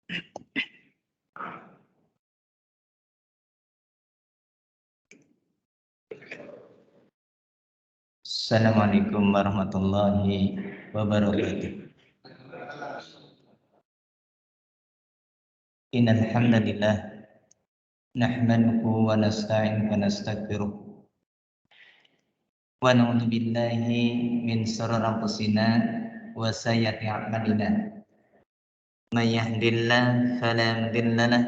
Assalamualaikum warahmatullahi wabarakatuh. Innal hamdalillah nahmaduhu wa nasta'inuhu wa nastaghfiruh wa na'udzu billahi min shururi anfusina wa sayyiati a'malina. May yahdihillahu fala mudilla lahu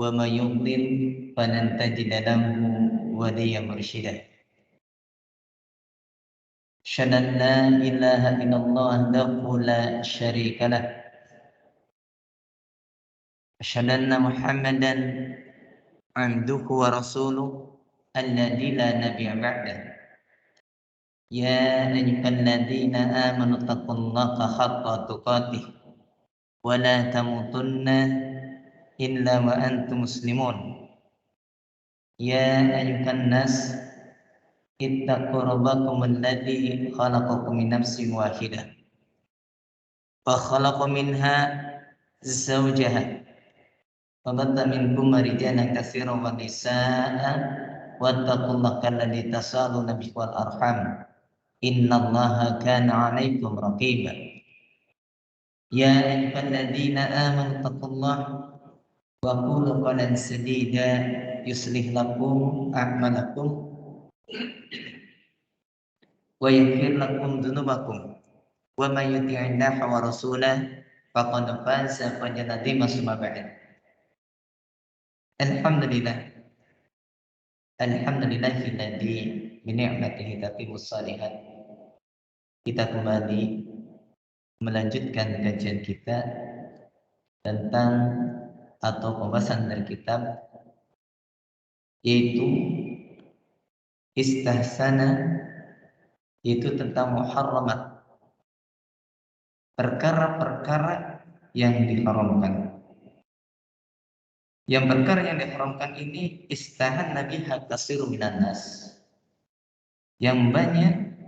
wa may yudlil falan tajida lahu waliyyan mursyida. Asyhadu an la ilaha illallah wahdahu la syarika lah. Asyhadu anna Muhammadan abduhu wa rasuluh alladzi la nabiyya ba'dah. Ya ayyuhalladzina amanu taqullaha haqqa tuqatih wa la tamutunna illa wa antum muslimun. Ya ayyuhan nas ittaqu rabbakum alladzi khalaqakum min nafsin wahidah wa khalaqa minha zawjaha wa batha minkum rijalan katsiran wa nisaa'a wattaqullaha alladzi tasaaluna bihi wal arham innallaha kana 'alaikum raqiba. Ya ayyuhalladzina amanu taqullaha wa qulu qawlan sadida yuslih lakum a'malakum wa yaghfir lakum dzunubakum wa may yuti'illaha wa rasulahu faqad faza fawzan 'aziman. Summa ba'd. Alhamdulillahilladzi bi ni'matihi tatimmus shalihat. Kita kembali melanjutkan kajian kita tentang atau pembahasan dari kitab, yaitu istihsana, itu tentang muharramat, perkara-perkara yang diharamkan. Yang perkara yang diharamkan ini istahan nabi hakasiru minan nas, yang banyak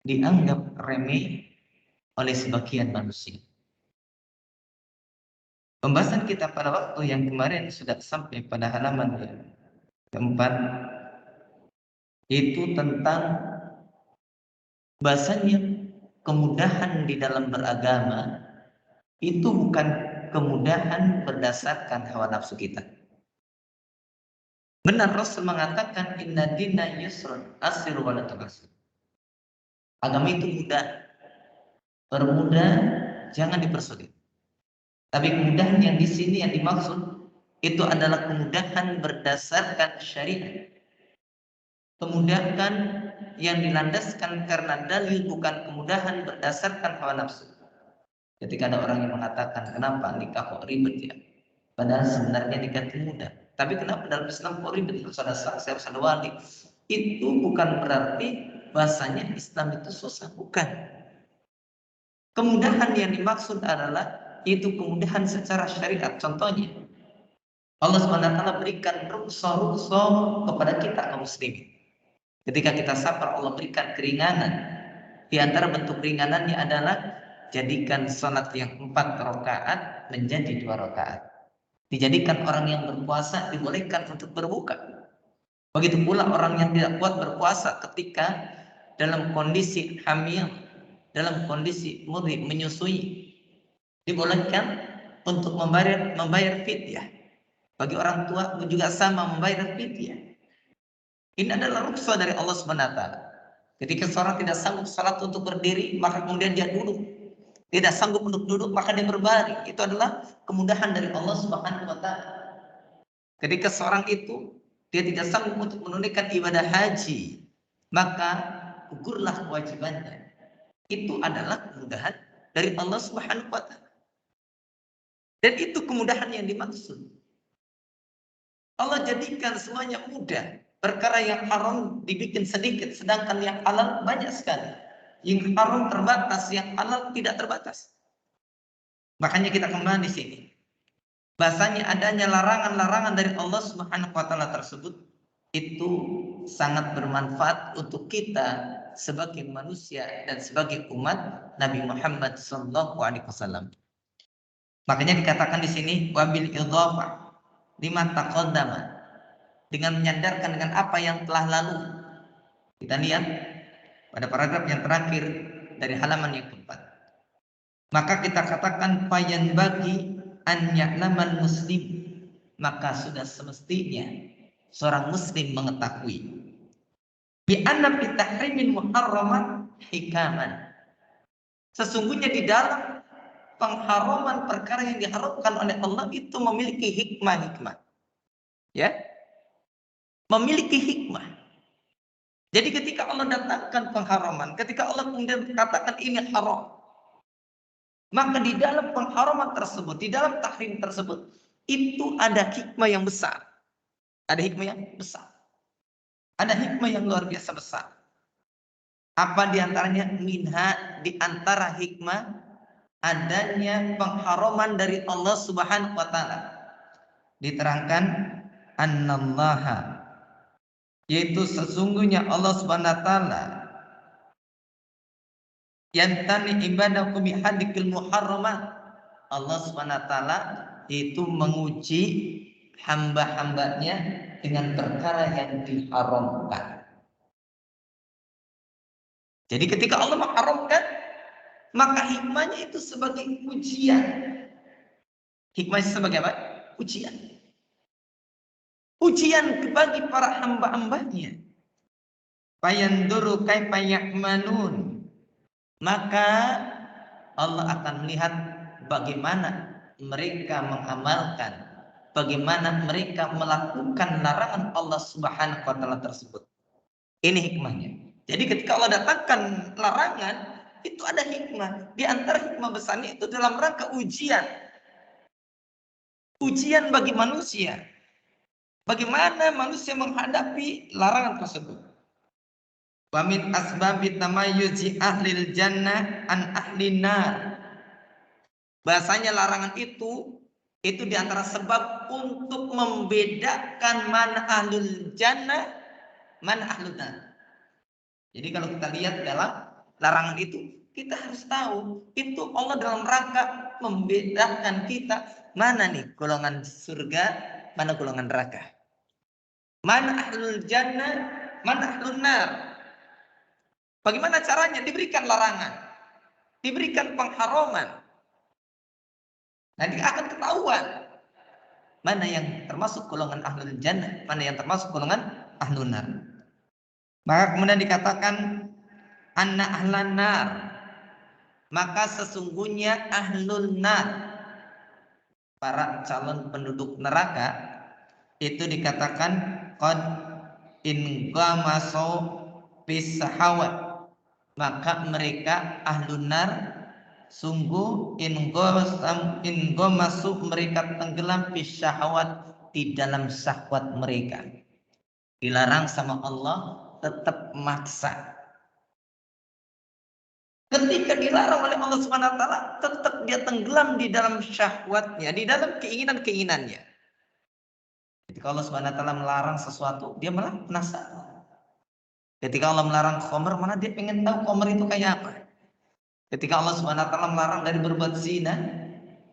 dianggap remeh oleh sebagian manusia. Pembahasan kita pada waktu yang kemarin sudah sampai pada halaman yang keempat, itu tentang bahasanya kemudahan di dalam beragama itu bukan kemudahan berdasarkan hawa nafsu kita. Benar, Rasul mengatakan inna dina yusrun asiru wa la tu'assir. Agama itu mudah, permudah, jangan dipersulit. Tapi kemudahan yang di sini yang dimaksud itu adalah kemudahan berdasarkan syariat. Kemudahan yang dilandaskan karena dalil, bukan kemudahan berdasarkan hawa nafsu. Ketika ada orang yang mengatakan, kenapa nikah kok ribet ya? Padahal sebenarnya nikah itu mudah. Tapi kenapa dalam Islam kok ribet? Harus ada saksi, harus ada wali. Itu bukan berarti bahasanya Islam itu susah. Bukan. Kemudahan yang dimaksud adalah itu kemudahan secara syariat. Contohnya, Allah SWT berikan ruksa kepada kita kaum muslimin. Ketika kita sabar, Allah berikan keringanan. Di antara bentuk keringanannya adalah jadikan salat yang 4 rakaat menjadi 2 rakaat. Dijadikan orang yang berpuasa dibolehkan untuk berbuka. Begitu pula orang yang tidak kuat berpuasa ketika dalam kondisi hamil, dalam kondisi murni menyusui, dibolehkan untuk membayar fidyah. Bagi orang tua juga sama, membayar fidyah. Ini adalah ruksa dari Allah SWT. Ketika seorang tidak sanggup salat untuk berdiri, maka kemudian dia duduk. Tidak sanggup untuk duduk, maka dia berbaring. Itu adalah kemudahan dari Allah SWT. Ketika seorang itu dia tidak sanggup untuk menunaikan ibadah haji, maka gugurlah kewajibannya. Itu adalah kemudahan dari Allah SWT. Dan itu kemudahan yang dimaksud. Allah jadikan semuanya mudah. Perkara yang haram dibikin sedikit, sedangkan yang halal banyak sekali. Yang haram terbatas, yang halal tidak terbatas. Makanya kita kembali di sini. Bahasanya adanya larangan-larangan dari Allah Subhanahu wa taala tersebut itu sangat bermanfaat untuk kita sebagai manusia dan sebagai umat Nabi Muhammad SAW. Makanya dikatakan di sini wabil idhafah lima taqaddama, dengan menyandarkan dengan apa yang telah lalu. Kita lihat pada paragraf yang terakhir dari halaman yang keempat. Maka kita katakan fayan bagi an ya'lamal muslim, maka sudah semestinya seorang muslim mengetahui bi anna fi tahrimin muharraman hikaman, sesungguhnya di dalam pengharaman perkara yang diharamkan oleh Allah itu memiliki hikmah-hikmah, ya, memiliki hikmah. Jadi ketika Allah datangkan pengharaman, ketika Allah kemudian katakan ini haram, maka di dalam pengharaman tersebut, di dalam tahrim tersebut, itu ada hikmah yang besar. Ada hikmah yang besar. Ada hikmah yang luar biasa besar. Apa diantaranya? Minha, diantara hikmah adanya pengharaman dari Allah Subhanahu wa Ta'ala. Diterangkan annallaha, yaitu sesungguhnya Allah Subhanahu wa Ta'ala yantani ibadahu bihadikil muharramat. Allah Subhanahu wa Ta'ala itu menguji hamba-hambanya dengan perkara yang diharamkan. Jadi ketika Allah mengharamkan, maka hikmahnya itu sebagai ujian. Hikmahnya sebagai apa? Ujian. Ujian bagi para hamba-hambanya. Fayanduru kaifa ya'manun. Maka Allah akan melihat bagaimana mereka mengamalkan, bagaimana mereka melakukan larangan Allah Subhanahu wa Ta'ala tersebut. Ini hikmahnya. Jadi ketika Allah datangkan larangan, itu ada hikmah. Di antara hikmah besarnya itu dalam rangka ujian. Ujian bagi manusia. Bagaimana manusia menghadapi larangan tersebut. Wa min asbabit tamayyuzi ahlil jannah an ahlin nar. Bahasanya larangan itu di antara sebab untuk membedakan mana ahlul jannah, mana ahlun nar. Jadi kalau kita lihat dalam larangan itu, kita harus tahu itu Allah dalam rangka membedakan kita mana nih golongan surga, mana golongan neraka. Mana ahlul jannah, mana ahlun nar. Bagaimana caranya? Diberikan larangan, diberikan pengharaman. Nanti akan ketahuan mana yang termasuk golongan ahlul jannah, mana yang termasuk golongan ahlun nar. Maka kemudian dikatakan anna ahlan nar, maka sesungguhnya ahlul nar, para calon penduduk neraka, itu dikatakan qad in qamasu bisahawat, maka mereka ahlun nar sungguh in qamasu, mereka tenggelam bisyahawat, di dalam syahwat mereka. Dilarang sama Allah tetap maksa. Ketika dilarang oleh Allah Subhanahu wa Ta'ala, tetap dia tenggelam di dalam syahwatnya, di dalam keinginan-keinginannya. Ketika Allah Subhanahu wa Ta'ala melarang sesuatu, dia malah penasaran. Ketika Allah melarang khamr, mana dia pengen tahu khamr itu kayak apa. Ketika Allah Subhanahu wa Ta'ala melarang dari berbuat zina,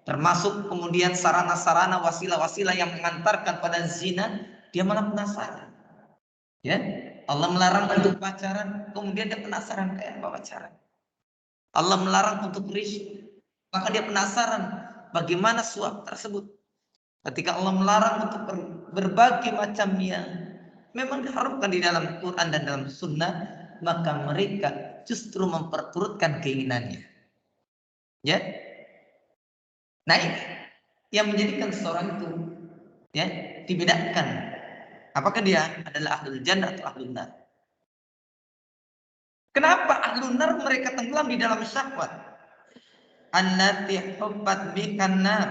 termasuk kemudian sarana-sarana, wasilah-wasilah yang mengantarkan pada zina, dia malah penasaran. Ya, Allah melarang untuk pacaran, kemudian dia penasaran kayak apa pacaran. Allah melarang untuk rizq, maka dia penasaran bagaimana suap tersebut. Ketika Allah melarang untuk berbagai macam yang memang diharapkan di dalam Quran dan dalam Sunnah, maka mereka justru memperturutkan keinginannya. Ya, nah ini yang menjadikan seorang itu ya dibedakan. Apakah dia adalah ahlul jannah atau ahlun nar? Kenapa ahlun nar mereka tenggelam di dalam syahwat? Allati hubbat bikan nar,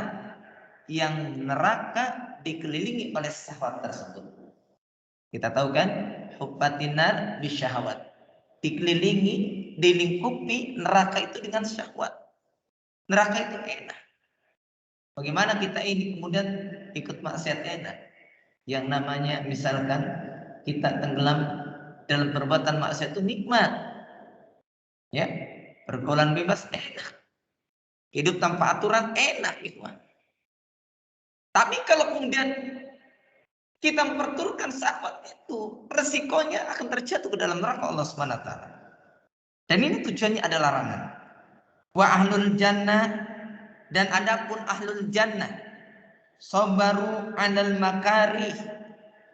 yang neraka dikelilingi oleh syahwat tersebut. Kita tahu kan, hubbatin nar bisyahwat, dikelilingi, dilingkupi neraka itu dengan syahwat. Neraka itu enak. Bagaimana kita ini kemudian ikut maksiat enak? Yang namanya misalkan kita tenggelam dalam perbuatan maksiat itu nikmat, ya, pergaulan bebas enak. Hidup tanpa aturan enak, ikhwan. Tapi kalau kemudian kita memperturutkan syahwat itu, resikonya akan terjatuh ke dalam neraka Allah Subhanahu wa taala. Dan ini tujuannya adalah larangan. Wa ahlul jannah, dan adapun ahlul jannah, sabaru 'alal makarih,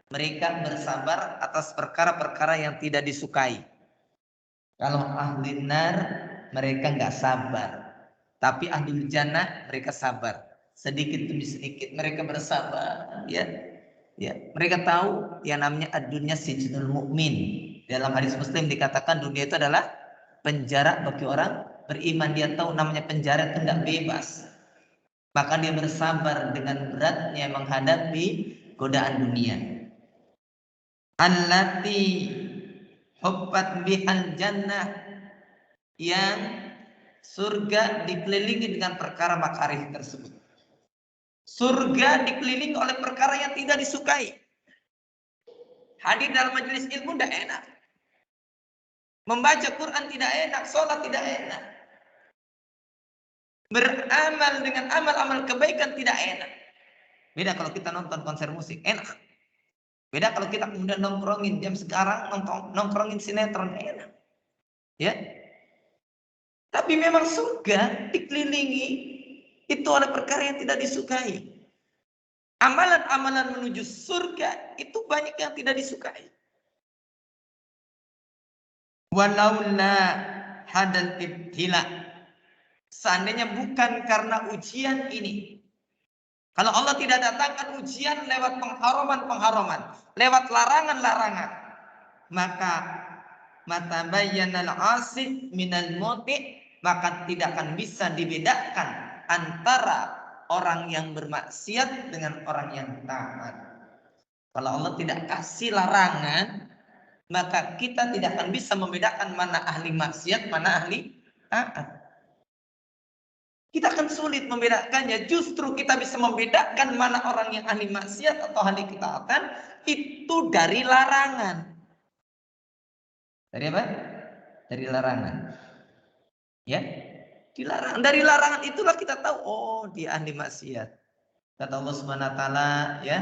mereka bersabar atas perkara-perkara yang tidak disukai. Kalau ahli nar mereka nggak sabar, tapi ahlul jannah mereka sabar. Sedikit demi sedikit mereka bersabar, ya. Ya, mereka tahu yang namanya ad-dunya sijnul mukmin. Dalam hadis Muslim dikatakan dunia itu adalah penjara bagi orang beriman. Dia tahu namanya penjara itu tidak bebas. Maka dia bersabar dengan beratnya menghadapi godaan dunia. Allati hubbat bihal jannah, yang surga dikelilingi dengan perkara makarih tersebut. Surga dikelilingi oleh perkara yang tidak disukai. Hadir dalam majelis ilmu tidak enak. Membaca Quran tidak enak, sholat tidak enak. Beramal dengan amal-amal kebaikan tidak enak. Beda kalau kita nonton konser musik, enak. Beda kalau kita kemudian nongkrongin jam sekarang, nongkrongin sinetron, enak. Ya. Tapi memang surga dikelilingi itu oleh perkara yang tidak disukai. Amalan-amalan menuju surga itu banyak yang tidak disukai. Walaula hadal ibtila, seandainya bukan karena ujian ini, kalau Allah tidak datangkan ujian lewat pengharaman-pengharaman, lewat larangan-larangan, maka matabayyanal asih minal muti, maka tidak akan bisa dibedakan antara orang yang bermaksiat dengan orang yang taat. Kalau Allah tidak kasih larangan, maka kita tidak akan bisa membedakan mana ahli maksiat, mana ahli taat. Kita akan sulit membedakannya. Justru kita bisa membedakan mana orang yang ahli maksiat atau ahli ketaatan itu dari larangan. Dari apa? Dari larangan. Ya, dilarang. Dari larangan itulah kita tahu, oh dia ahli maksiat. Kata Allah Subhanahu wa taala, ya,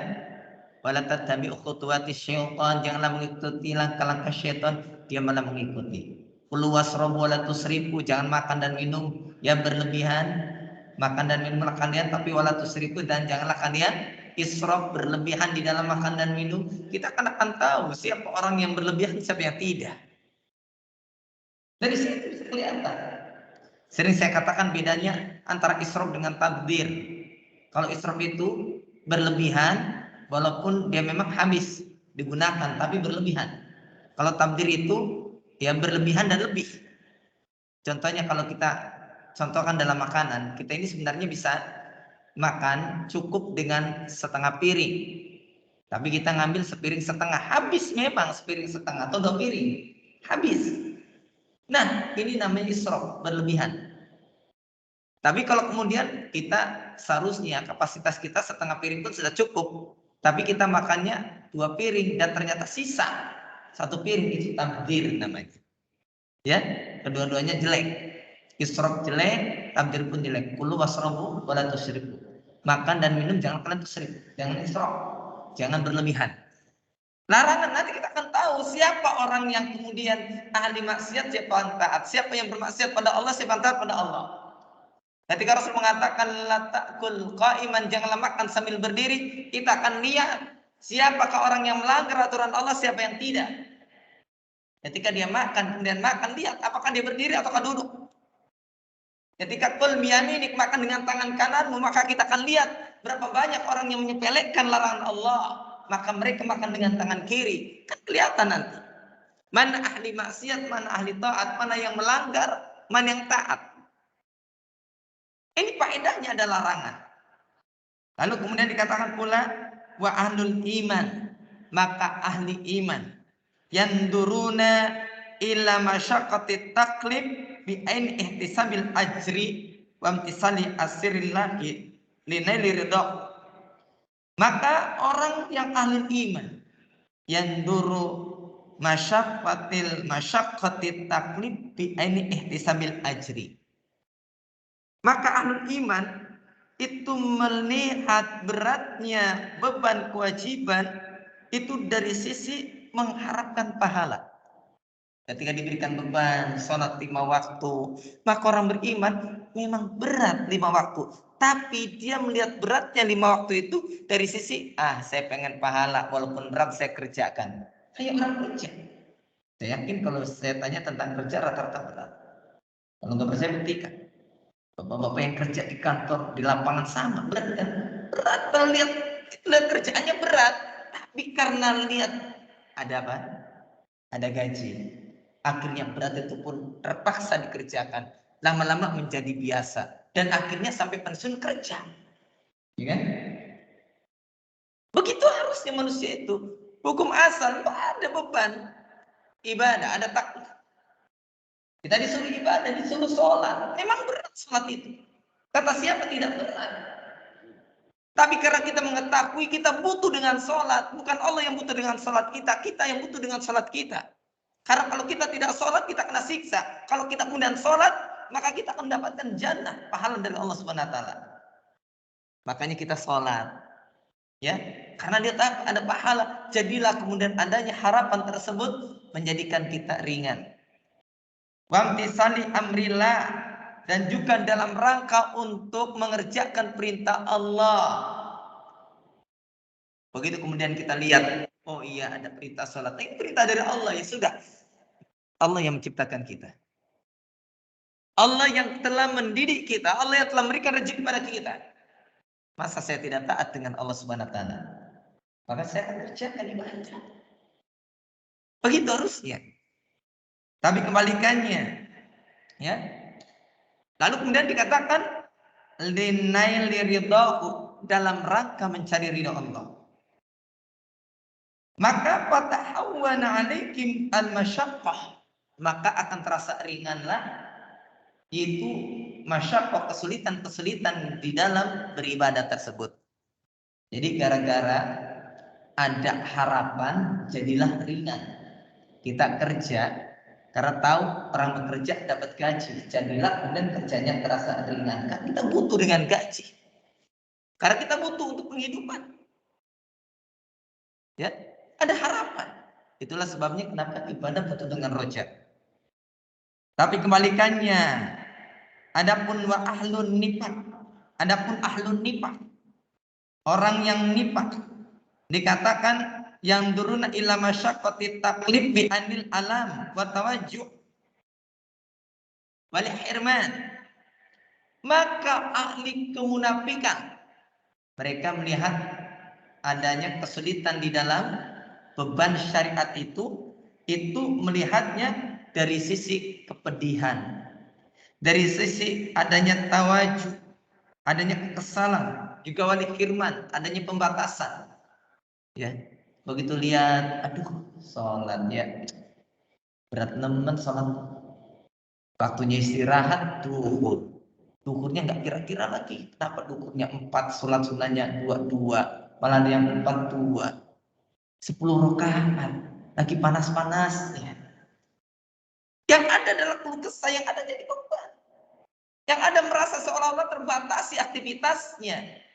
wala tattabi'u khutuwati syaitan, janganlah mengikuti langkah-langkah syaitan, dia malah mengikuti. Kulu wasrabu wala tusrifu, jangan makan dan minum yang berlebihan. Makan dan minum kalian, tapi wala tusrifu, dan janganlah kalian israf, berlebihan di dalam makan dan minum. Kita akan tahu siapa orang yang berlebihan, siapa yang tidak. Dari sini bisa kelihatan. Sering saya katakan bedanya antara israf dengan tabdzir. Kalau israf itu berlebihan, walaupun dia memang habis digunakan, tapi berlebihan. Kalau tabdzir itu ya berlebihan dan lebih. Contohnya kalau kita contohkan dalam makanan, kita ini sebenarnya bisa makan cukup dengan setengah piring. Tapi kita ngambil sepiring setengah, habis memang sepiring setengah atau 2 piring. Habis. Nah, ini namanya israf, berlebihan. Tapi kalau kemudian kita seharusnya kapasitas kita setengah piring pun sudah cukup, tapi kita makannya 2 piring dan ternyata sisa 1 piring, itu tabdzir namanya. Ya, kedua-duanya jelek. Israf jelek, tabdzir pun jelek. Kulu wasrabu wala tusrifu. Makan dan minum jangan kalian tusrif, jangan israf, jangan berlebihan. Larangan, nanti kita akan tahu siapa orang yang kemudian ahli maksiat, siapa yang taat, siapa yang bermaksiat pada Allah, siapa yang taat pada Allah. Ketika Rasul mengatakan la ta'kul qa'iman, janganlah makan sambil berdiri, kita akan lihat siapakah orang yang melanggar aturan Allah, siapa yang tidak. Ketika dia makan, kemudian makan, lihat apakah dia berdiri ataukah duduk. Ketika kul biyaminik, makan dengan tangan kananmu, maka kita akan lihat berapa banyak orang yang menyepelekan larangan Allah, maka mereka makan dengan tangan kiri. Kan kelihatan nanti mana ahli maksiat, mana ahli taat, mana yang melanggar, mana yang taat. Ini faedahnya adalah larangan. Lalu kemudian dikatakan pula wa ahlul iman, maka ahli iman yanduruna ila masyaqqati taklif bi ain ihtisabil ajri wa imtisali asrillahi linaili ridha. Maka orang yang ahli iman yanduru masyaqqati taklif bi ain ihtisabil ajri, Maka ahlul iman itu melihat beratnya beban kewajiban itu dari sisi mengharapkan pahala. Ketika diberikan beban sholat 5 waktu, maka orang beriman memang berat 5 waktu. Tapi dia melihat beratnya 5 waktu itu dari sisi, saya pengen pahala, walaupun berat saya kerjakan. Kayak orang kerja. Saya yakin kalau saya tanya tentang kerja rata-rata berat. Kalau nggak percaya buktikan. Bapak-bapak yang kerja di kantor, di lapangan sama, berat kan? Berat, lihat kerjaannya berat. Tapi karena lihat ada apa? Ada gaji. Akhirnya berat itu pun terpaksa dikerjakan. Lama-lama menjadi biasa. Dan akhirnya sampai pensiun kerja. Ya kan? Begitu harusnya manusia itu. Hukum asal, ada beban. Ibadah, ada takut. Kita disuruh ibadah, disuruh sholat. Memang berat sholat itu. Kata siapa tidak berat? Tapi karena kita mengetahui kita butuh dengan sholat. Bukan Allah yang butuh dengan sholat kita. Kita yang butuh dengan sholat kita. Karena kalau kita tidak sholat, kita kena siksa. Kalau kita kemudian sholat, maka kita akan mendapatkan jannah, pahala dari Allah Subhanahu Wa Taala. Makanya kita sholat, ya, karena dia tahu ada pahala. Jadilah kemudian adanya harapan tersebut menjadikan kita ringan. Wamtisali amrillah, dan juga dalam rangka untuk mengerjakan perintah Allah. Begitu kemudian kita lihat, oh iya ada perintah sholat, ini perintah dari Allah, ya sudah. Allah yang menciptakan kita. Allah yang telah mendidik kita, Allah yang telah memberikan rezeki kepada kita. Masa saya tidak taat dengan Allah Subhanahu Wa Taala? Maka saya akan kerjakan ibadah. Begitu harusnya. Tapi kebalikannya, ya. Lalu kemudian dikatakan linaili ridhahu, dalam rangka mencari ridha Allah. Maka fatahawwana alaikum al-masyaqqah, maka akan terasa ringanlah itu masyaqqah, kesulitan-kesulitan di dalam beribadah tersebut. Jadi gara-gara ada harapan jadilah ringan. Kita kerja karena tahu orang bekerja dapat gaji, jadilah kemudian kerjanya terasa ringan. Kan kita butuh dengan gaji. Karena kita butuh untuk penghidupan. Ya, ada harapan. Itulah sebabnya kenapa ibadah butuh dengan roja. Tapi kebalikannya, adapun wa ahlun nifaq, adapun ahlun nifaq, orang yang nifaq dikatakan yang duruna ila masyaqqati taqlib bi anil alam wa tawajjuh wal hirman. Maka ahli kemunafikan, mereka melihat adanya kesulitan di dalam beban syariat itu melihatnya dari sisi kepedihan, dari sisi adanya tawajuh, adanya kekesalan, juga wali firman, adanya pembatasan. Ya, begitu lihat, aduh, sholat ya berat nemen sholat, waktunya istirahat, duhurnya nggak kira-kira lagi. Kenapa duhurnya 4, sholat sunnahnya 2, malah ada yang 4, 2, 10 rakaat, lagi panas-panasnya. Yang ada adalah keluh kesah, yang ada jadi beban. Yang ada merasa seolah-olah terbatasi aktivitasnya.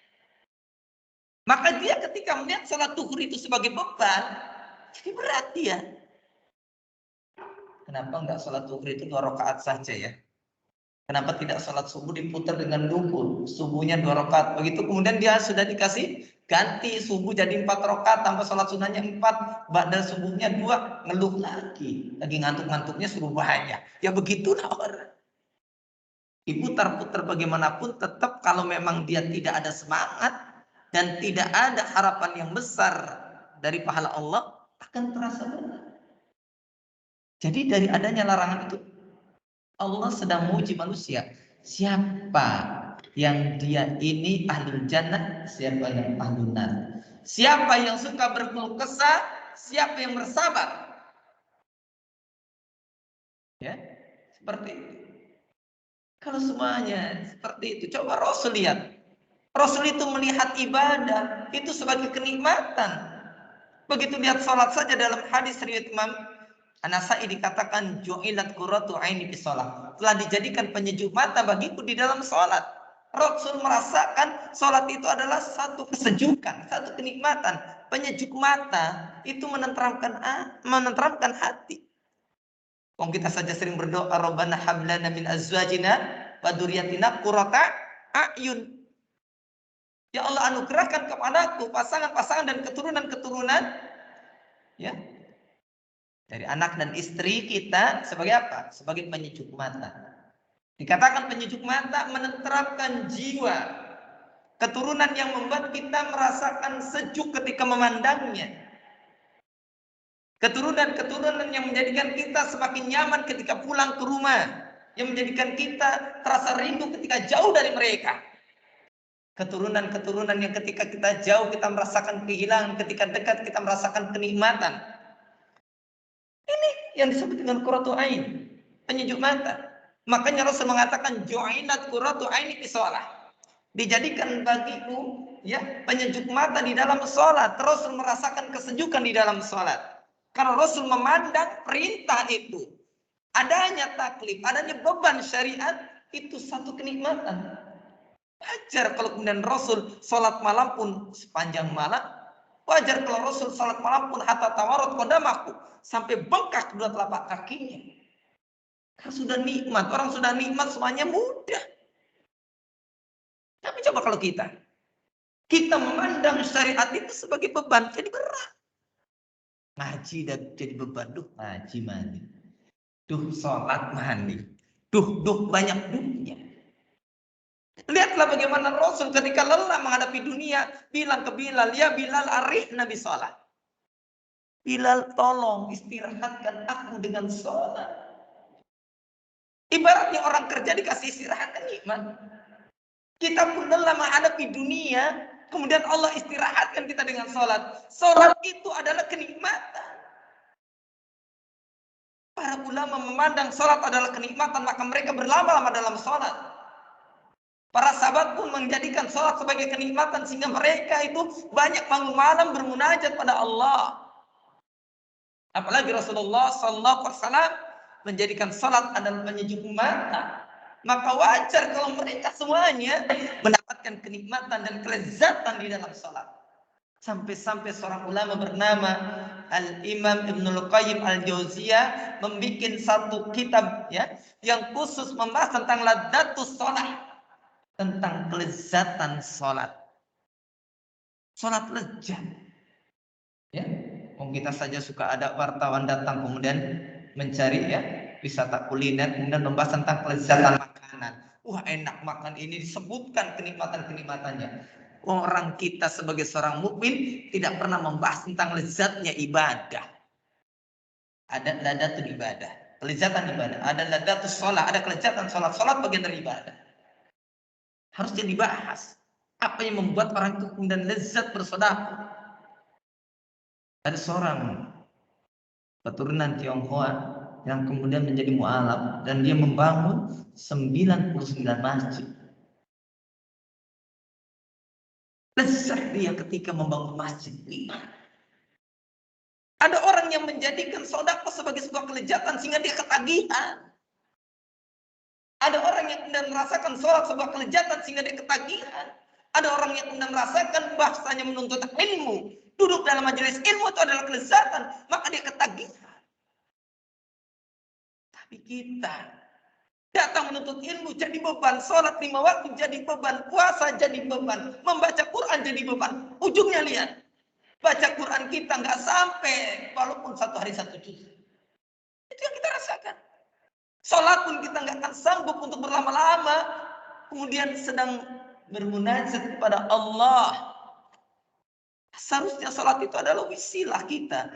Maka dia ketika melihat sholat duhur itu sebagai beban, jadi berat dia. Kenapa enggak sholat duhur itu 2 rakaat saja ya? Kenapa tidak sholat subuh diputar dengan duhur? Subuhnya 2 rakaat. Begitu kemudian dia sudah dikasih ganti subuh jadi 4 rakaat tanpa sholat sunnahnya 4, ba'da subuhnya 2, ngeluh lagi. Lagi ngantuk-ngantuknya suruh banyak. Ya begitulah orang. Diputar-putar bagaimanapun tetap kalau memang dia tidak ada semangat dan tidak ada harapan yang besar dari pahala Allah, akan terasa berat. Jadi dari adanya larangan itu, Allah sedang menguji manusia. Siapa yang dia ini ahlul jannah, siapa yang ahlul nar. Siapa yang suka berkeluh kesah, siapa yang bersabar. Ya, seperti itu. Kalau semuanya seperti itu, coba Rasul lihat. Rasul itu melihat ibadah itu sebagai kenikmatan. Begitu lihat sholat saja dalam hadis riwayat Imam An-Nasa'i dikatakan ju'ilat qurratu aini fi shalah. Telah dijadikan penyejuk mata bagiku di dalam salat. Rasul merasakan salat itu adalah satu kesejukan, satu kenikmatan. Penyejuk mata itu menenteramkan hati. Wong kita saja sering berdoa, Rabbana hab lana min azwajina wa dzurriyyatina qurrata a'yun. Ya Allah, anugerahkan kepadaku pasangan-pasangan dan keturunan-keturunan, ya, dari anak dan istri kita sebagai apa? Sebagai penyejuk mata. Dikatakan penyejuk mata menenteramkan jiwa. Keturunan yang membuat kita merasakan sejuk ketika memandangnya. Keturunan-keturunan yang menjadikan kita semakin nyaman ketika pulang ke rumah. Yang menjadikan kita terasa rindu ketika jauh dari mereka. Keturunan-keturunan yang ketika kita jauh kita merasakan kehilangan, ketika dekat kita merasakan kenikmatan. Ini yang disebut dengan qurratu ain, penyejuk mata. Makanya Rasul mengatakan ju'ilat qurratu aini fi shalah. Dijadikan bagiku, ya, penyejuk mata di dalam salat. Rasul merasakan kesejukan di dalam salat. Karena Rasul memandang perintah itu, adanya taklif, adanya beban syariat itu satu kenikmatan. Wajar kalau kemudian Rasul salat malam pun sepanjang malam. Wajar kalau Rasul salat malam pun hatta tawarut qadamahu, sampai bengkak kedua telapak kakinya. Karena sudah nikmat, orang sudah nikmat semuanya mudah. Tapi coba kalau kita memandang syariat itu sebagai beban, jadi berat. Ngaji jadi beban, ngaji mandi. Sholat mandi. Banyak duhnya. Lihatlah bagaimana Rasul ketika lelah menghadapi dunia, bilang ke Bilal, ya Bilal arihna bi shalah. Bilal, tolong istirahatkan aku dengan sholat. Ibaratnya orang kerja dikasih istirahat kan nikmat. Kita pun lelah menghadapi dunia, kemudian Allah istirahatkan kita dengan sholat. Sholat itu adalah kenikmatan. Para ulama memandang sholat adalah kenikmatan, maka mereka berlama-lama dalam sholat. Para sahabat pun menjadikan sholat sebagai kenikmatan, sehingga mereka itu banyak bangun malam bermunajat pada Allah. Apalagi Rasulullah SAW menjadikan sholat adalah penyejuk mata. Maka wajar kalau mereka semuanya mendapatkan kenikmatan dan kelezatan di dalam sholat. Sampai-sampai seorang ulama bernama Al-Imam Ibnul Qayyim Al-Jauziyah membuat satu kitab, ya, yang khusus membahas tentang ladzatus sholat, tentang kelezatan sholat. Sholat lezat, ya. Kita saja suka ada wartawan datang kemudian mencari, ya, wisata kuliner, kemudian membahas tentang kelezatan makanan. Wah, enak makan ini, disebutkan kenikmatan-kenikmatannya. Orang kita sebagai seorang mukmin tidak pernah membahas tentang lezatnya ibadah. Ada ladatul ibadah, kelezatan ibadah. Ada ladatus sholat, ada kelezatan sholat. Sholat bagian dari ibadah. Harusnya dibahas. Apa yang membuat orang itu kemudian lezat bersedekah? Ada seorang keturunan Tionghoa yang kemudian menjadi mu'alaf, dan dia membangun 99 masjid. Lezat dia ketika membangun masjid. Ada orang yang menjadikan sedekah sebagai sebuah kelezatan sehingga dia ketagihan. Ada orang yang kemudian merasakan sholat sebuah kelezatan sehingga dia ketagihan. Ada orang yang kemudian merasakan bahasanya menuntut ilmu, duduk dalam majelis ilmu itu adalah kelezatan, maka dia ketagihan. Tapi kita datang menuntut ilmu jadi beban, sholat 5 waktu jadi beban, puasa jadi beban, membaca Quran jadi beban. Ujungnya lihat, baca Quran kita nggak sampai, walaupun 1 hari 1 juz. Itu yang kita rasakan. Sholat pun kita nggak akan sanggup untuk berlama-lama, kemudian sedang bermunajat kepada Allah. Seharusnya sholat itu adalah wasilah kita,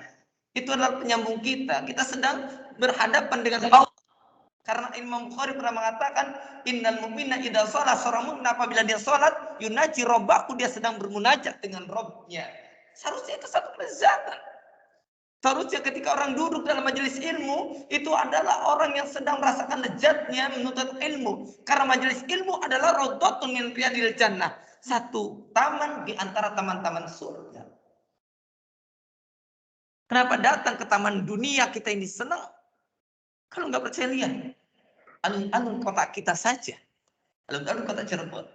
itu adalah penyambung kita. Kita sedang berhadapan dengan Allah. Karena Imam Bukhari pernah mengatakan, innal mu'mina idza shalat, seorang mukmin apabila dia sholat, yunaji robbahu, dia sedang bermunajat dengan Rabbnya. Seharusnya itu satu kelezatan. Seharusnya ketika orang duduk dalam majelis ilmu, itu adalah orang yang sedang merasakan lezatnya menuntut ilmu. Karena majelis ilmu adalah raudhatun min riyadil jannah, satu taman di antara taman-taman surga. Kenapa datang ke taman dunia kita ini senang? Kalau nggak percaya lihat alun-alun kota kita saja, alun-alun kota Cirebon,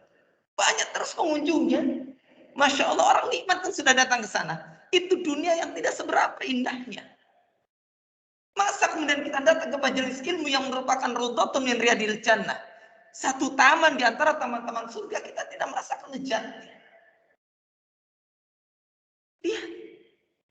banyak terus pengunjungnya. Masya Allah, orang nikmat kan sudah datang ke sana. Itu dunia yang tidak seberapa indahnya. Masa kemudian kita datang ke majelis ilmu yang merupakan Raudhatun min Riyadil Jannah, satu taman di antara taman-taman surga, kita tidak merasakan lezatnya. Iya.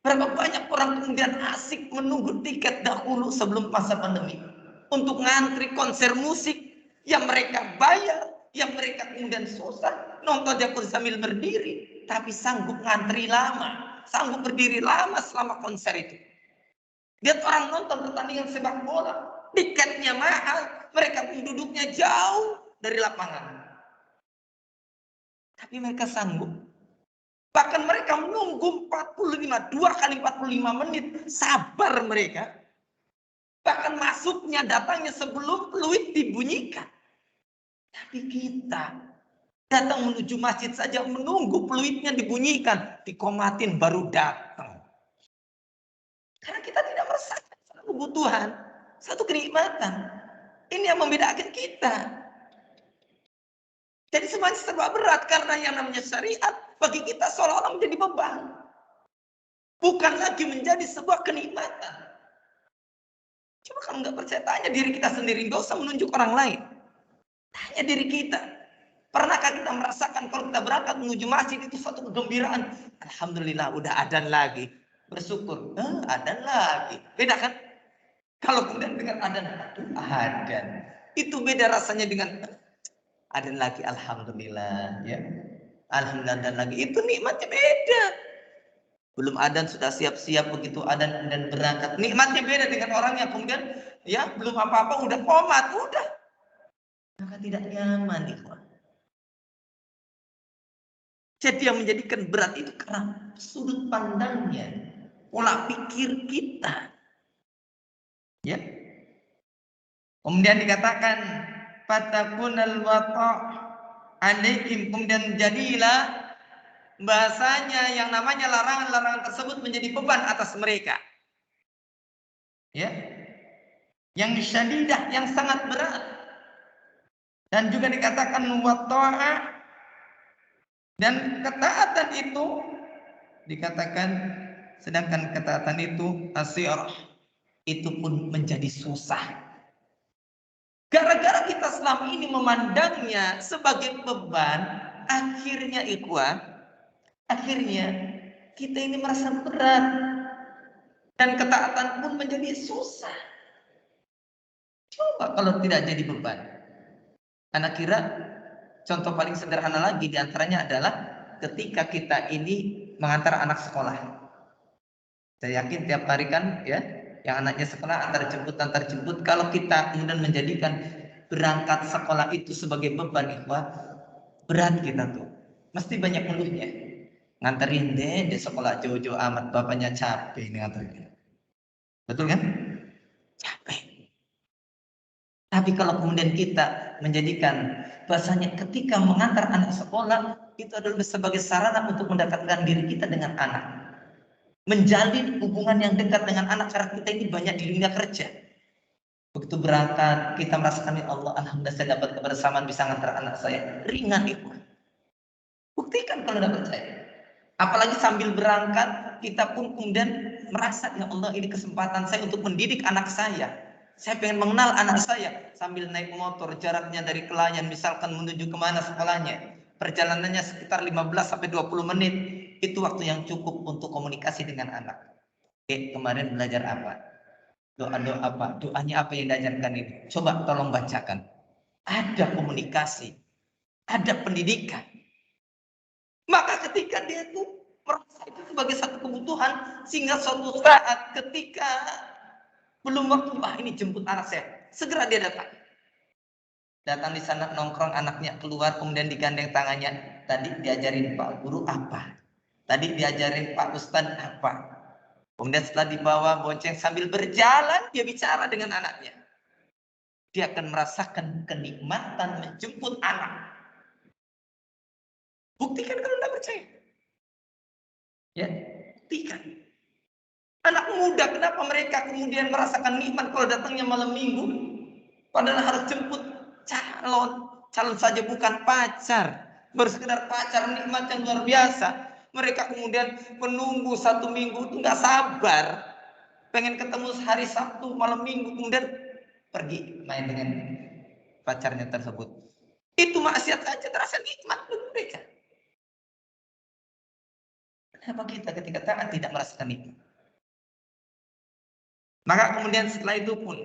Berapa banyak orang kemudian asik menunggu tiket dahulu sebelum masa pandemi untuk ngantri konser musik yang mereka bayar, yang mereka kemudian susah nonton dia pun sambil berdiri, tapi sanggup ngantri lama, sanggup berdiri lama selama konser itu. Lihat orang nonton pertandingan sepak bola, tiketnya mahal, mereka pun duduknya jauh dari lapangan, tapi mereka sanggup. Bahkan mereka menunggu 2 kali 45 menit, sabar mereka. Bahkan masuknya, datangnya sebelum peluit dibunyikan. Tapi kita datang menuju masjid saja menunggu peluitnya dibunyikan, dikomatin baru datang. Karena kita tidak merasakan satu kebutuhan, satu kenikmatan. Ini yang membedakan kita. Jadi semuanya serba berat karena yang namanya syariat bagi kita seolah-olah menjadi beban. Bukan lagi menjadi sebuah kenikmatan. Coba kalau nggak percaya, tanya diri kita sendiri. Nggak usah menunjuk orang lain. Tanya diri kita. Pernahkah kita merasakan kalau kita berangkat menuju masjid itu suatu kegembiraan? Alhamdulillah udah adzan lagi. Bersyukur. Adzan lagi. Beda kan? Kalau kemudian dengar adzan, aduh adzan. Itu beda rasanya dengan adzan lagi. Alhamdulillah. Ya. Alhamdulillah adzan lagi. Itu nikmatnya beda. Belum adzan sudah siap-siap, begitu adzan kemudian berangkat. Nikmatnya beda dengan orang yang kemudian ya belum apa-apa udah komat, udah. Maka tidak nyaman ikhwan. Jadi yang menjadikan berat itu karena sudut pandangnya, pola pikir kita. Ya. Kemudian dikatakan fatakunal wata' alaikum, kemudian jadilah bahasanya yang namanya larangan-larangan tersebut menjadi beban atas mereka. Ya. Yang syadidah, yang sangat berat. Dan juga dikatakan watta'ah, dan ketaatan itu dikatakan, sedangkan ketaatan itu asyirah, itu pun menjadi susah. Gara-gara kita selama ini memandangnya sebagai beban, akhirnya ikhwan, akhirnya kita ini merasa berat dan ketaatan pun menjadi susah. Coba kalau tidak jadi beban. Anak kira contoh paling sederhana lagi diantaranya adalah ketika kita ini mengantar anak sekolah. Saya yakin tiap hari kan ya, yang anaknya sekolah antar jemput. Kalau kita kemudian menjadikan berangkat sekolah itu sebagai beban, ikhwah, berat kita tuh. Mesti banyak ngeluhnya. Nganterin deh di sekolah jauh-jauh amat, bapaknya capek ini nganterin. Betul kan? Capek. Tapi kalau kemudian kita menjadikan bahasanya ketika mengantar anak sekolah itu adalah sebagai sarana untuk mendekatkan diri kita dengan anak, menjalin hubungan yang dekat dengan anak, karena kita ini banyak di dunia kerja. Begitu berangkat kita merasakan, ya Allah, alhamdulillah saya dapat kebersamaan bisa ngantar anak saya, ringan itu. Buktikan kalau tidak percaya. Apalagi sambil berangkat kita pun kemudian merasa, ya Allah, ini kesempatan saya untuk mendidik anak saya. Saya pengen mengenal anak saya sambil naik motor, jaraknya dari Kelayan misalkan menuju kemana sekolahnya. Perjalanannya sekitar 15-20 menit. Itu waktu yang cukup untuk komunikasi dengan anak. Kemarin belajar apa? Doa-doa apa? Doanya apa yang diajarkan ini? Coba tolong bacakan. Ada komunikasi, ada pendidikan. Maka ketika dia itu merasa itu sebagai satu kebutuhan, sehingga suatu saat ketika belum waktu, ini jemput anak saya, segera dia datang. Datang di sana, nongkrong, anaknya keluar, kemudian digandeng tangannya. Tadi diajarin Pak Guru apa? Tadi diajarin Pak Ustadz apa? Kemudian setelah dibawa bonceng sambil berjalan, dia bicara dengan anaknya. Dia akan merasakan kenikmatan menjemput anak. Buktikan kalau tidak percaya. Ya, buktikan. Anak muda, kenapa mereka kemudian merasakan nikmat kalau datangnya malam minggu? Padahal harus jemput calon saja bukan pacar. Baru sekedar pacar, nikmat yang luar biasa. Mereka kemudian menunggu 1 minggu itu nggak sabar. Pengen ketemu hari Sabtu malam minggu, kemudian pergi main dengan pacarnya tersebut. Itu maksiat saja terasa nikmat bagi mereka. Kenapa kita ketika taat tidak merasakan nikmat? Maka kemudian setelah itu pun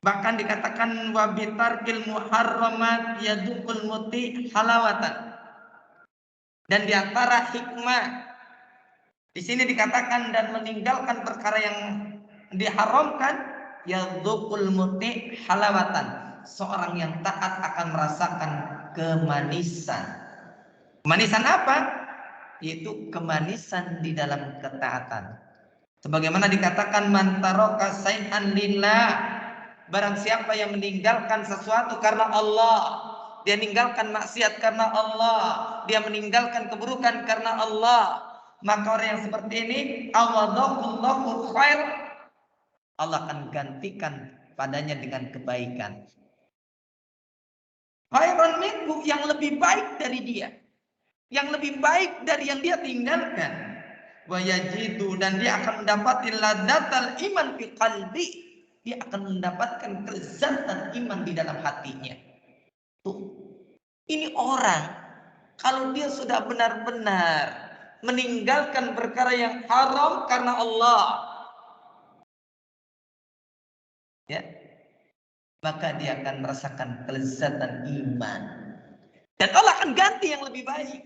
bahkan dikatakan wabitarkil muharramat yadukul muti halawatan. Dan diantara hikmah di sini dikatakan dan meninggalkan perkara yang diharamkan yadukul muti halawatan. Seorang yang taat akan merasakan kemanisan. Kemanisan apa? Yaitu kemanisan di dalam ketaatan. Sebagaimana dikatakan man taraka say'an lillah, barang siapa yang meninggalkan sesuatu karena Allah, dia meninggalkan maksiat karena Allah, dia meninggalkan keburukan karena Allah, maka orang yang seperti ini awadahullahu khair, Allah akan gantikan padanya dengan kebaikan. Khairan minhu, yang lebih baik dari dia, yang lebih baik dari yang dia tinggalkan. Wa yajidu, dan dia akan mendapati ladatal iman fi qalbi, dia akan mendapatkan kelezatan iman di dalam hatinya. Tuh, ini orang kalau dia sudah benar-benar meninggalkan perkara yang haram karena Allah, ya, maka dia akan merasakan kelezatan iman dan Allah akan ganti yang lebih baik.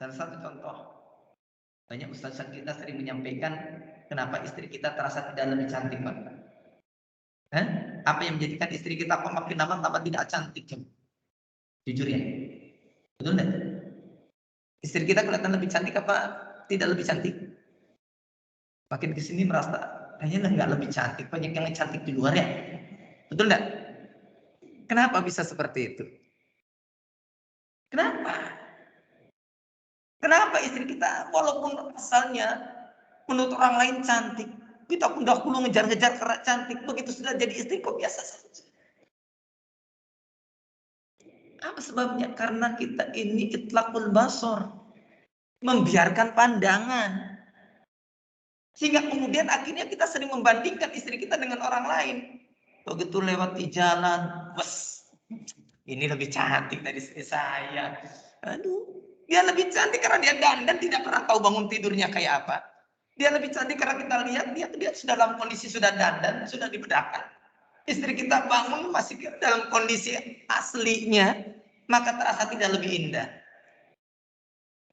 Salah satu contoh, banyak ustaz kita sering menyampaikan kenapa istri kita terasa tidak lebih cantik, Pak. Apa yang menjadikan istri kita kok makin lama tambah tidak cantik? Jujur ya, betul enggak? Istri kita kelihatan lebih cantik apa tidak lebih cantik? Makin kesini merasa kayaknya nggak lebih cantik, banyak yang cantik di luar ya, betul enggak? Kenapa bisa seperti itu? Kenapa? Kenapa istri kita walaupun asalnya menurut orang lain cantik, kita pun dahulu ngejar-ngejar karena cantik, begitu sudah jadi istri kok biasa saja? Apa sebabnya? Karena kita ini itlaqul basar, membiarkan pandangan, sehingga kemudian akhirnya kita sering membandingkan istri kita dengan orang lain. Begitu lewat di jalan, wes, ini lebih cantik dari istri saya. Aduh, dia lebih cantik karena dia dandan, tidak pernah tahu bangun tidurnya kayak apa. Dia lebih cantik karena kita lihat dia sudah dalam kondisi sudah dandan, sudah dibedakan. Istri kita bangun masih dalam kondisi aslinya, maka terasa tidak lebih indah.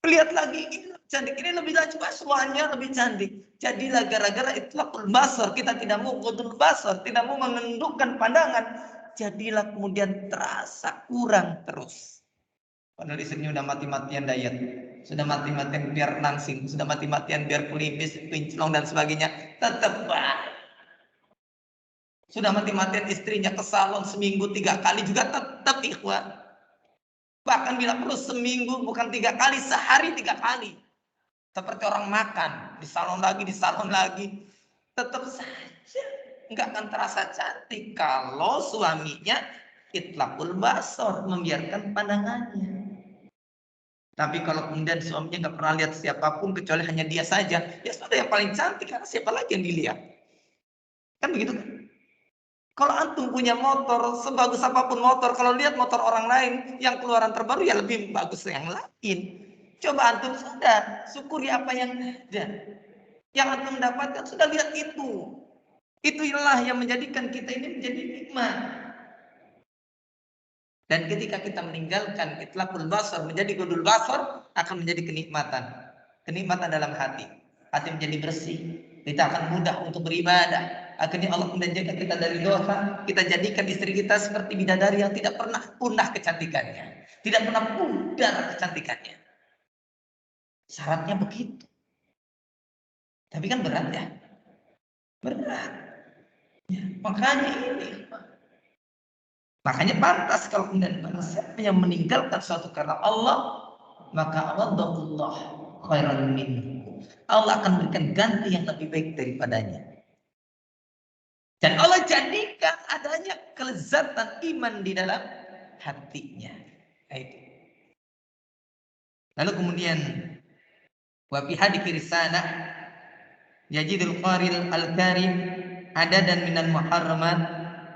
Lihat lagi, ini lebih cantik, ini lebih najwa, semuanya lebih cantik. Jadilah gara-gara itlaqul basar, kita tidak mau ghadul basar, tidak mau menundukkan pandangan, jadilah kemudian terasa kurang terus. Padahal istrinya udah mati-matian diet, sudah mati-matian biar langsing, sudah mati-matian biar kulimis, kinclong dan sebagainya, tetap baik. Sudah mati-matian istrinya ke salon seminggu 3 kali juga tetap ikhwan. Bahkan bila perlu seminggu bukan 3 kali, sehari 3 kali. Seperti orang makan, di salon lagi, tetap saja nggak akan terasa cantik kalau suaminya itlaqul basar, membiarkan pandangannya. Tapi kalau kemudian suaminya nggak pernah lihat siapapun kecuali hanya dia saja, ya sudah yang paling cantik, karena siapa lagi yang dilihat? Kan begitu kan? Kalau antum punya motor, sebagus apapun motor, kalau lihat motor orang lain yang keluaran terbaru ya lebih bagus yang lain. Coba antum sudah syukuri apa yang ada. Yang antum dapatkan sudah lihat itu. Itulah yang menjadikan kita ini menjadi nikmat. Dan ketika kita meninggalkan itlaqul basar menjadi ghadul basar, akan menjadi kenikmatan. Kenikmatan dalam hati. Hati menjadi bersih. Kita akan mudah untuk beribadah. Akhirnya Allah menjaga kita dari dosa. Kita jadikan istri kita seperti bidadari yang tidak pernah punah kecantikannya, tidak pernah pudar kecantikannya. Syaratnya begitu. Tapi kan berat ya, berat. Ya, makanya pantas kalau kemudian siapa yang meninggalkan suatu karena Allah, maka Allah khairan minhu. Allah akan berikan ganti yang lebih baik daripadanya. Dan Allah jadikan adanya kelezatan iman di dalam hatinya. Lalu kemudian wa fi hadits risalah yajidul qaril al-karim adadan minal muharramat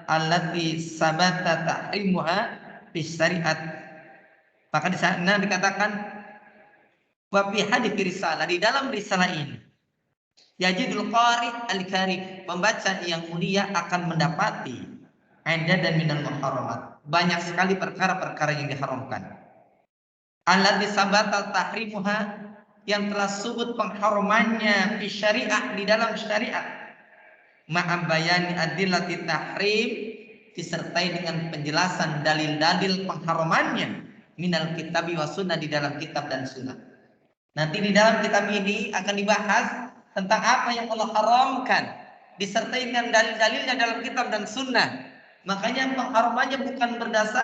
allati sabata tahrimuha fi syariat. Maka di sana dikatakan wa fi hadits risalah, di dalam risalah ini yajidul qari al-karim, membaca yang mulia akan mendapati adadan minal muharramat, banyak sekali perkara-perkara yang diharamkan. Allati sabata tahrimuha, yang telah subut pengharumannya di syariah, di dalam syariat, ma'am bayani adillati tahrim, disertai dengan penjelasan dalil-dalil pengharumannya minal kitabi wa sunnah, di dalam kitab dan sunnah. Nanti di dalam kitab ini akan dibahas tentang apa yang Allah haramkan, disertai dengan dalil-dalilnya dalam kitab dan sunnah. Makanya pengharumannya bukan berdasar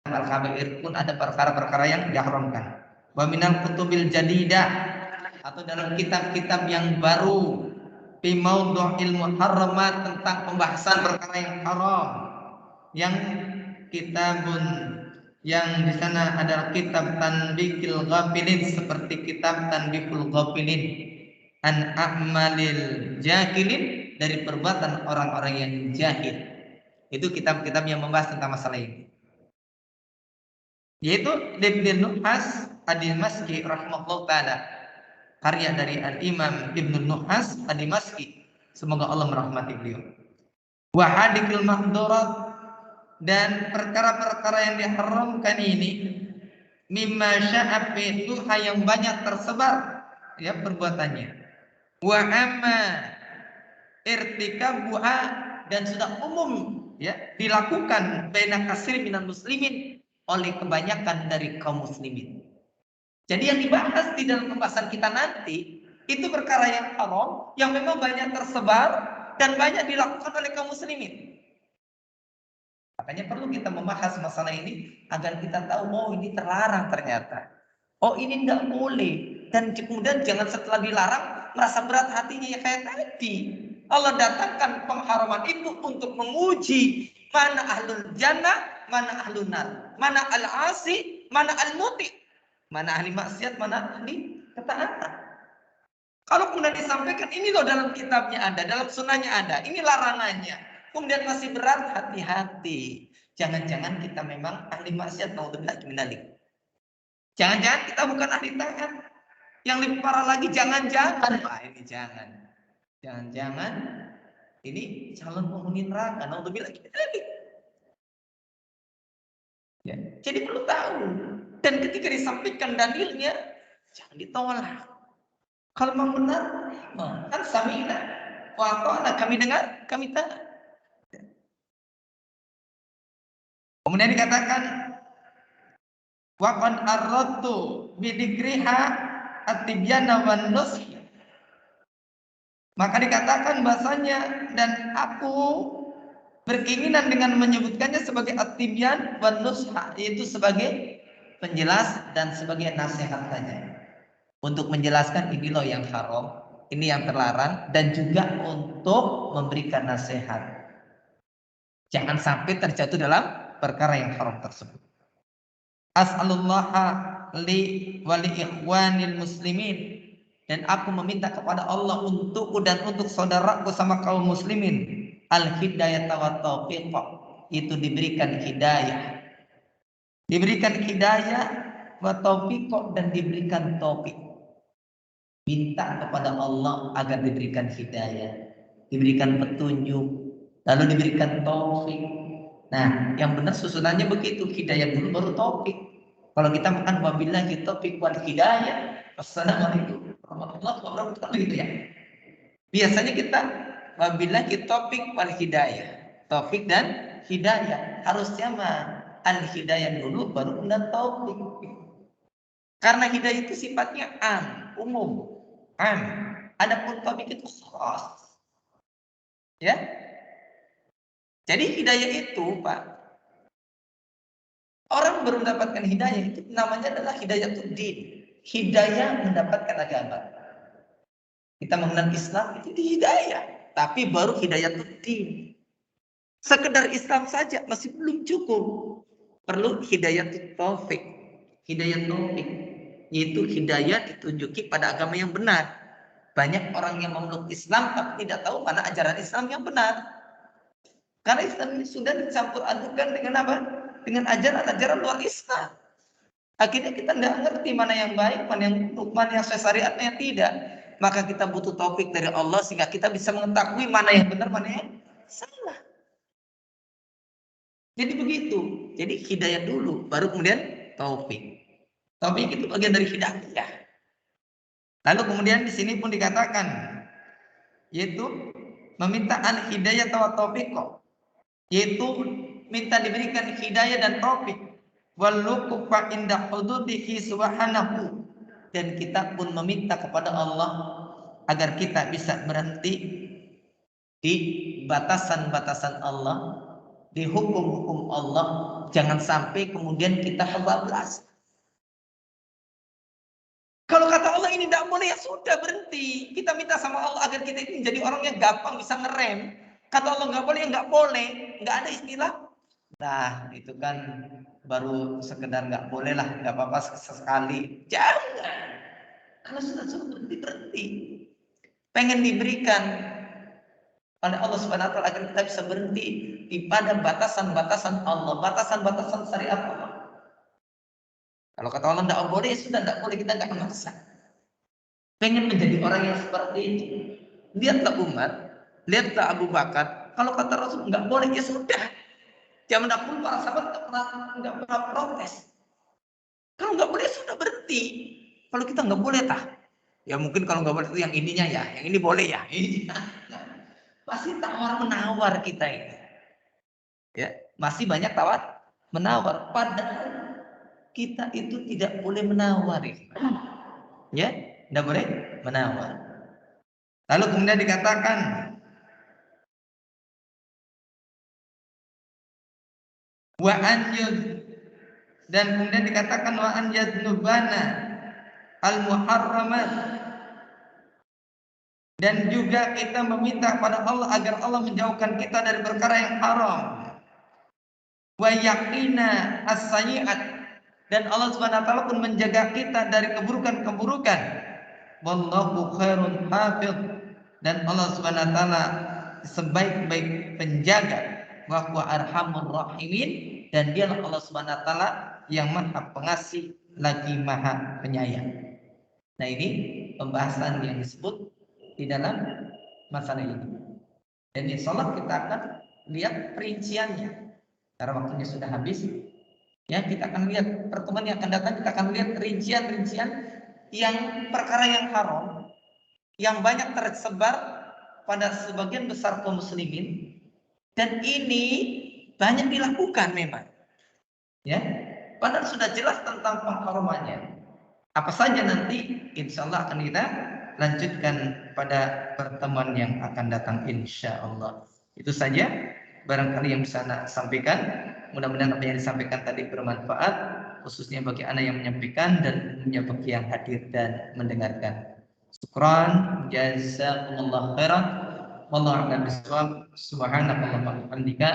al-kabair pun ada perkara-perkara yang diharamkan. Wa minal kutubil jadidah, atau dalam kitab-kitab yang baru, fi maudhu'il muharramat, tentang pembahasan perkara yang haram, yang kitabun, yang di sana adalah kitab Tanbihul Ghafilin, seperti kitab Tanbihul Ghafilin an a'malil jahilin, dari perbuatan orang-orang yang jahil. Itu kitab-kitab yang membahas tentang masalah ini, yaitu Ibnu Nuhas ad-Dimashqi rahimahullah taala, karya dari Al-Imam Ibnu Nuhas ad-Dimashqi, semoga Allah merahmati beliau. Wa hadikil mahdurat, dan perkara-perkara yang diharamkan ini, mimma sya'afi, itu yang banyak tersebar ya perbuatannya. Wa amma irtikabuha, dan sudah umum ya dilakukan baina kasir minal muslimin, oleh kebanyakan dari kaum muslimin. Jadi yang dibahas di dalam pembahasan kita nanti itu perkara yang haram yang memang banyak tersebar dan banyak dilakukan oleh kaum muslimin. Makanya perlu kita membahas masalah ini agar kita tahu, oh ini terlarang ternyata, oh ini tidak boleh, dan kemudian jangan setelah dilarang merasa berat hatinya. Ya kayak tadi Allah datangkan pengharaman itu untuk menguji mana ahlul jannah, mana ahlun nar, mana al-asi, mana al-muti, mana ahli maksiat, mana ahli ketaatan. Kalau kemudian disampaikan ini loh dalam kitabnya ada, dalam sunnahnya ada, ini larangannya, kemudian masih berat, hati-hati. Jangan-jangan kita memang ahli maksiat, naudzubillah min dzalik. Jangan-jangan kita bukan ahli taat. Yang lebih parah lagi, jangan-jangan, ini jangan. Jangan-jangan ini calon penghuni neraka, naudzubillah min dzalik. Ya, jadi perlu tahu. Dan ketika disampaikan dalilnya, jangan ditolak. Kalau memang benar, kan sami'na wa ata'na, kami dengar, kami taat. Kemudian dikatakan wa qad arradtu bi dzikriha at-tibyana wan nusх. Maka dikatakan bahasanya, dan aku berkeinginan dengan menyebutkannya sebagai at-tibyan wan nusх, yaitu sebagai penjelas dan sebagai nasihat saja. Untuk menjelaskan ini loh yang haram, ini yang terlarang, dan juga untuk memberikan nasihat. Jangan sampai terjatuh dalam perkara yang haram tersebut. As'alullaha li wa li ikhwanil muslimin, dan aku meminta kepada Allah untukku dan untuk saudaraku sama kaum muslimin, al-hidayah wa taufiq, itu diberikan hidayah. Diberikan hidayah wa taufiq, dan diberikan taufik. Minta kepada Allah agar diberikan hidayah, diberikan petunjuk, lalu diberikan taufik, Nah, yang benar susunannya begitu, hidayah dulu baru taufik. Kalau kita makan wabillahi taufik wal hidayah, wassalamualaikum warahmatullahi wabarakatuh gitu ya. Biasanya kita wabillahi taufik wal hidayah. Taufik dan hidayah. Harusnya mah al hidayah dulu baru kemudian taufik. Karena hidayah itu sifatnya umum, am. Adapun taufik itu khas. Ya. Jadi hidayah itu, Pak, orang baru mendapatkan hidayah itu namanya adalah hidayah din. Hidayah mendapatkan agama. Kita mengenal Islam itu hidayah, tapi baru hidayah din. Sekedar Islam saja masih belum cukup. Perlu hidayah taufik. Hidayah taufik yaitu hidayah ditunjuki pada agama yang benar. Banyak orang yang memeluk Islam tapi tidak tahu mana ajaran Islam yang benar. Karena Islam ini sudah dicampur adukan dengan apa? Dengan ajaran-ajaran luar Islam. Akhirnya kita tidak ngerti mana yang baik, mana yang buruk, mana yang sesuai syariatnya, yang tidak. Maka kita butuh taufik dari Allah sehingga kita bisa mengetahui mana yang benar, mana yang salah. Jadi begitu. Jadi hidayah dulu, baru kemudian taufik. Taufik itu bagian dari hidayah. Lalu kemudian di sini pun dikatakan, yaitu meminta al hidayah wa taufik, yaitu minta diberikan hidayah dan taufik. Walukufa indah hududihi subhanahu, dan kita pun meminta kepada Allah agar kita bisa berhenti di batasan-batasan Allah, di hukum-hukum Allah, jangan sampai kemudian kita kebablasan. Kalau kata Allah ini tidak boleh, ya sudah berhenti. Kita minta sama Allah agar kita ini menjadi orang yang gampang bisa ngerem. Kata Allah nggak boleh, ya nggak boleh, nggak ada istilah. Nah, itu kan baru sekedar nggak boleh lah, nggak apa-apa sesekali. Jangan. Kalau sudah berhenti. Pengen diberikan oleh Allah Subhanahu wa taala agar kita bisa berhenti di pada batasan-batasan Allah, batasan-batasan syariat Allah. Kalau kata Allah tidak boleh, ya sudah tidak boleh, kita nggak memaksa. Pengen menjadi orang yang seperti itu. Lihatlah umat, lihatlah Abu Bakar. Kalau kata Rasul nggak boleh, ya sudah. Zaman dahulu para sahabat nggak pernah protes. Kalau nggak boleh sudah berhenti. Kalau kita nggak boleh tah, ya mungkin kalau nggak boleh itu yang ininya ya, yang ini boleh ya. Pasti tawar menawar kita ini. Ya, masih banyak tawar menawar. Padahal kita itu tidak boleh menawar, ya, tidak boleh menawar. Lalu kemudian dikatakan wa anjud, dan kemudian dikatakan wa anjadnubana al muharramat, dan juga kita meminta kepada Allah agar Allah menjauhkan kita dari perkara yang haram. Wa yaqina as-sayyi'at, dan Allah Subhanahu wa taala pun menjaga kita dari keburukan-keburukan. Wallahu khairun hafidh, dan Allah Subhanahu wa taala sebaik-baik penjaga. Wa huwa arhamur rahimin, dan dialah Allah Subhanahu wa taala yang Maha Pengasih lagi Maha Penyayang. Nah, ini pembahasan yang disebut di dalam masalah ini. Dan insya Allah kita akan lihat perinciannya. Karena waktunya sudah habis, ya kita akan lihat pertemuan yang akan datang, kita akan lihat rincian-rincian yang perkara yang haram, yang banyak tersebar pada sebagian besar kaum muslimin, dan ini banyak dilakukan memang, ya. Padahal sudah jelas tentang pengharamannya. Apa saja nanti, insya Allah akan kita lanjutkan pada pertemuan yang akan datang, insya Allah. Itu saja barangkali yang bisa saya sampaikan. Mudah-mudahan apa yang disampaikan tadi bermanfaat, khususnya bagi anak yang menyampaikan dan umumnya bagi yang hadir dan mendengarkan. Syukran, jazakumullah khairan. Wallahu a'lam bishawab. Subhanakallahumma wa bihamdika,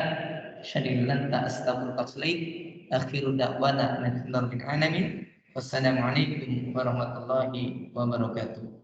asyhadu an la ilaha illa anta, astaghfiruka wa atubu ilaik. Akhiru da'wana alhamdulillahi rabbil alamin. Wassalamualaikum warahmatullahi wabarakatuh.